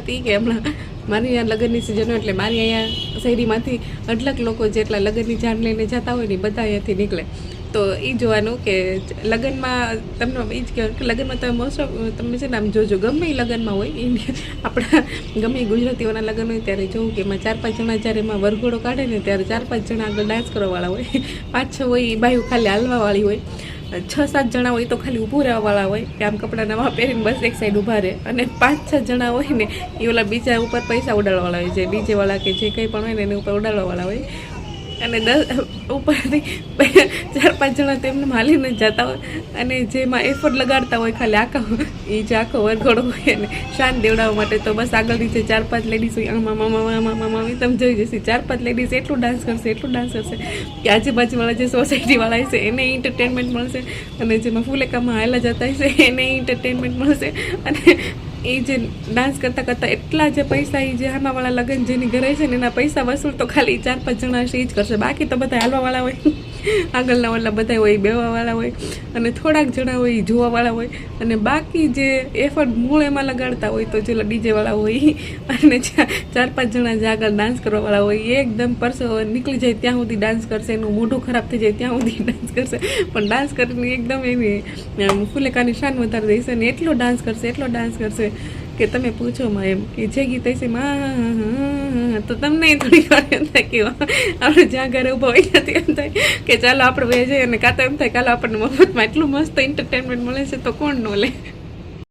હતી કે હમણાં મારી અહીંયા લગ્નની સિઝન હોય એટલે મારી અહીંયા શહેરીમાંથી અઢળક લોકો જેટલા લગ્નની જાન લઈને જતા હોય ને બધા અહીંયાથી નીકળે. તો એ જોવાનું કે લગ્નમાં તમને એ જ કહેવાનું કે લગ્નમાં તમે મોસ્ટ ઓફ તમે છે ને આમ જોજો ગમે એ લગ્નમાં હોય ઇન્ડિયા આપણા ગમે એ ગુજરાતીઓના લગ્ન હોય ત્યારે જોવું કે એમાં 4-5 જણા જ્યારે એમાં વરઘોડો કાઢે ને ત્યારે 4-5 જણા આગળ ડાન્સ કરવાવાળા હોય, 5-6 હોય એ બાયું ખાલી હાલવાવાળી હોય, 6-7 જણા હોય તો ખાલી ઊભું રહેવાવાળા હોય કે આમ કપડાં નવા પહેરીને બસ એક સાઈડ ઊભા રહે, અને 5-6 જણા હોય ને એ ઓલા બીજા ઉપર પૈસા ઉડાડવાવાળા હોય, જે ડીજેવાળા કે જે કંઈ પણ હોય ને એની ઉપર ઉડાડવાવાળા હોય. અને 10 ઉપરથી 4-5 જણા તેમને હાલીને જતા હોય અને જેમાં એફર્ટ લગાડતા હોય ખાલી એ જે આખો વરઘોડો હોય ને શાન દેવડાવવા માટે. તો બસ આગળની જે 4-5 લેડીઝ હોય આમાં તમે જોઈ જશે 4-5 લેડીઝ એટલું ડાન્સ કરશે કે આજુબાજુવાળા જે સોસાયટીવાળા હશે એને એન્ટરટેનમેન્ટ મળશે, અને જેમાં ફૂલેકામાં હાલા જતા હશે એને એન્ટરટેનમેન્ટ મળશે. અને એ જે ડાન્સ કરતાં એટલા જે પૈસા એ જે હામાવાળા લગ્ન જેની ઘરે છે ને એના પૈસા વસૂલ તો ખાલી 4-5 જણા હશે એ જ કરશે. બાકી તો બધા હાલવાવાળા હોય, આગળના વાળા બધા હોય બેવાવાળા હોય, અને થોડાક જણા હોય એ જોવાવાળા હોય, અને બાકી જે એફર્ટ મૂળ એમાં લગાડતા હોય તો જે ડીજેવાળા હોય અને 4-5 જણા જે આગળ ડાન્સ કરવાવાળા હોય એ એકદમ પરસો નીકળી જાય ત્યાં સુધી ડાન્સ કરશે, એનું મોઢું ખરાબ થઈ જાય ત્યાં સુધી ડાન્સ કરશે, પણ ડાન્સ કરીને એકદમ એની ફૂલેકાની શાન વધારી દઈશે ને એટલો ડાન્સ કરશે કે તમે પૂછો માં એમ કે જે ગીત હશે માં તો તમને થોડીક વાર એમ થાય કે આપણે જ્યાં ઘરે ઊભા હોય ત્યાંથી એમ થાય કે ચાલો આપણે બે જઈએ, અને કાં તો એમ થાય ચાલો આપણને મફતમાં એટલું મસ્ત એન્ટરટેનમેન્ટ મળે છે તો કોણ ન લે.